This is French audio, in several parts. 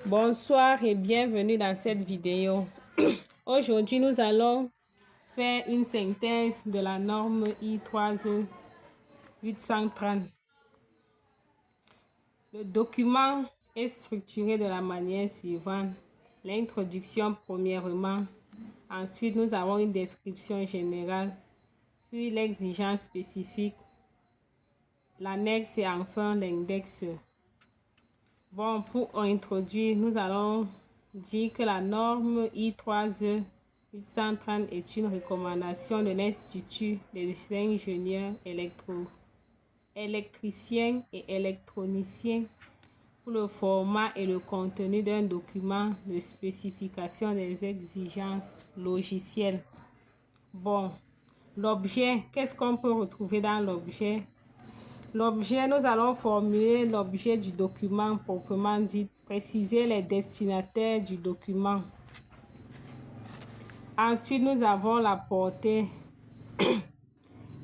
Bonsoir et bienvenue dans cette vidéo. Aujourd'hui, nous allons faire une synthèse de la norme I3E 830. Le document est structuré de la manière suivante. L'introduction premièrement. Ensuite, nous avons une description générale, puis l'exigence spécifique, l'annexe et enfin l'index. Bon, pour introduire, nous allons dire que la norme I3E 830 est une recommandation de l'Institut des ingénieurs électriciens et électroniciens pour le format et le contenu d'un document de spécification des exigences logicielles. Bon, l'objet, qu'est-ce qu'on peut retrouver dans l'objet? L'objet, nous allons formuler l'objet du document proprement dit, préciser les destinataires du document. Ensuite, nous avons la portée.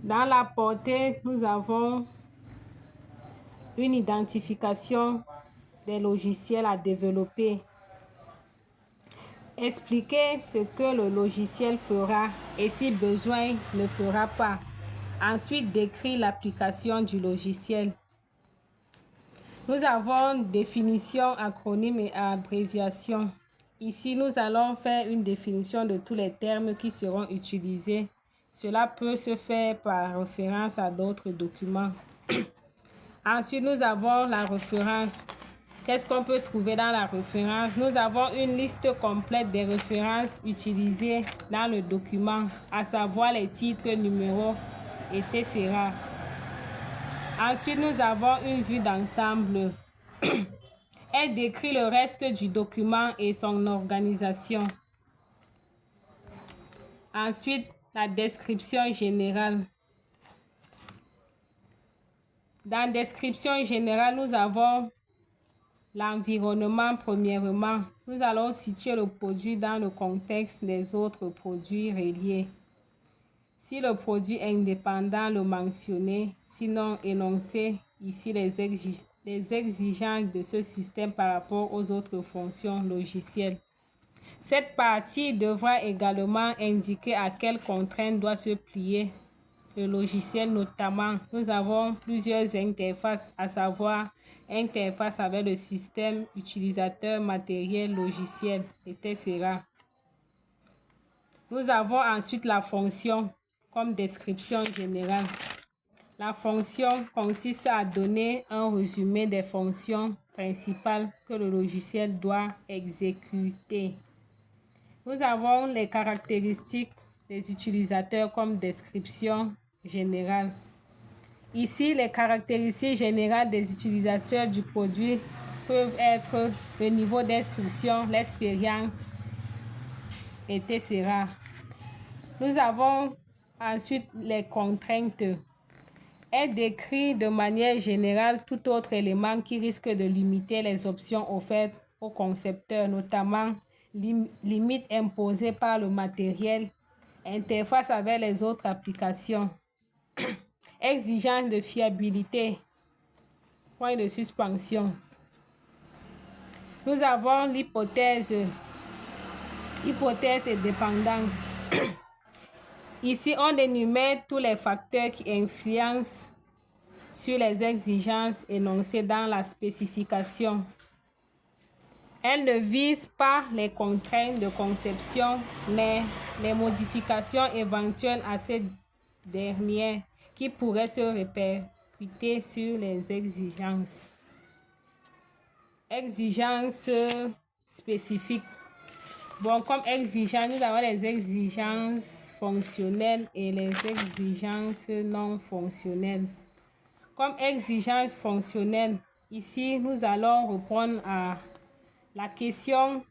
Dans la portée, nous avons une identification des logiciels à développer. Expliquer ce que le logiciel fera et si besoin ne fera pas. Ensuite, décrire l'application du logiciel. Nous avons définition, acronyme et abréviation. Ici, nous allons faire une définition de tous les termes qui seront utilisés. Cela peut se faire par référence à d'autres documents. Ensuite, nous avons la référence. Qu'est-ce qu'on peut trouver dans la référence? Nous avons une liste complète des références utilisées dans le document, à savoir les titres, numéros, etc. Ensuite, nous avons une vue d'ensemble. Elle décrit le reste du document et son organisation. Ensuite, la description générale. Dans la description générale, nous avons l'environnement premièrement. Nous allons situer le produit dans le contexte des autres produits reliés. Si le produit est indépendant, le mentionner. Sinon, énoncer ici les exigences de ce système par rapport aux autres fonctions logicielles. Cette partie devra également indiquer à quelles contraintes doit se plier le logiciel. Notamment, nous avons plusieurs interfaces, à savoir interface avec le système utilisateur, matériel, logiciel, etc. Nous avons ensuite la fonction comme description générale. La fonction consiste à donner un résumé des fonctions principales que le logiciel doit exécuter. Nous avons les caractéristiques des utilisateurs comme description générale. Ici, les caractéristiques générales des utilisateurs du produit peuvent être le niveau d'instruction, l'expérience, etc. Nous avons ensuite les contraintes. Elle décrit de manière générale tout autre élément qui risque de limiter les options offertes au concepteur, notamment limites imposées par le matériel, interface avec les autres applications, exigence de fiabilité, point de suspension. Nous avons l'hypothèse et dépendance. Ici, on énumère tous les facteurs qui influencent sur les exigences énoncées dans la spécification. Elle ne vise pas les contraintes de conception, mais les modifications éventuelles à ces dernières qui pourraient se répercuter sur les exigences. Exigences spécifiques. Bon, comme exigence, nous avons les exigences fonctionnelles et les exigences non fonctionnelles. Comme exigence fonctionnelle, ici, nous allons reprendre à la question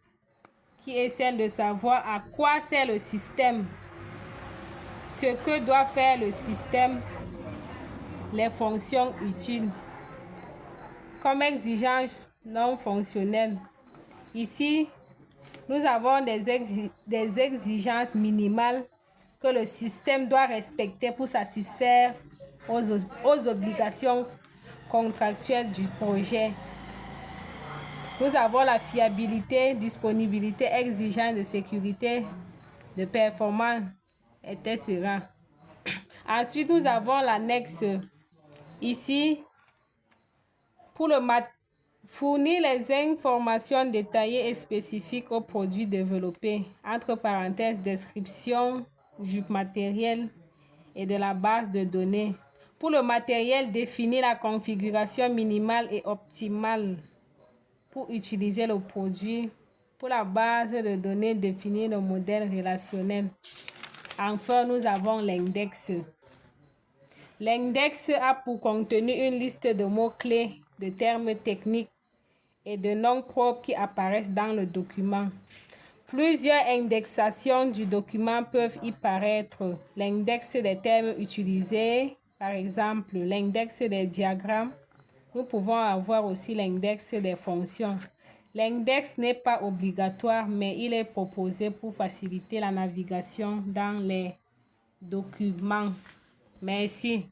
qui est celle de savoir à quoi sert le système, ce que doit faire le système, les fonctions utiles. Comme exigence non fonctionnelle, ici, nous avons des exigences minimales que le système doit respecter pour satisfaire aux obligations contractuelles du projet. Nous avons la fiabilité, disponibilité, exigence de sécurité, de performance, etc. Ensuite, nous avons l'annexe. Ici, pour fournir les informations détaillées et spécifiques aux produits développés, entre parenthèses, description du matériel et de la base de données. Pour le matériel, définir la configuration minimale et optimale pour utiliser le produit. Pour la base de données, définir le modèle relationnel. Enfin, nous avons l'index. L'index a pour contenu une liste de mots-clés, de termes techniques et de noms propres qui apparaissent dans le document. Plusieurs indexations du document peuvent y paraître. L'index des termes utilisés, par exemple l'index des diagrammes. Nous pouvons avoir aussi l'index des fonctions. L'index n'est pas obligatoire, mais il est proposé pour faciliter la navigation dans les documents. Merci.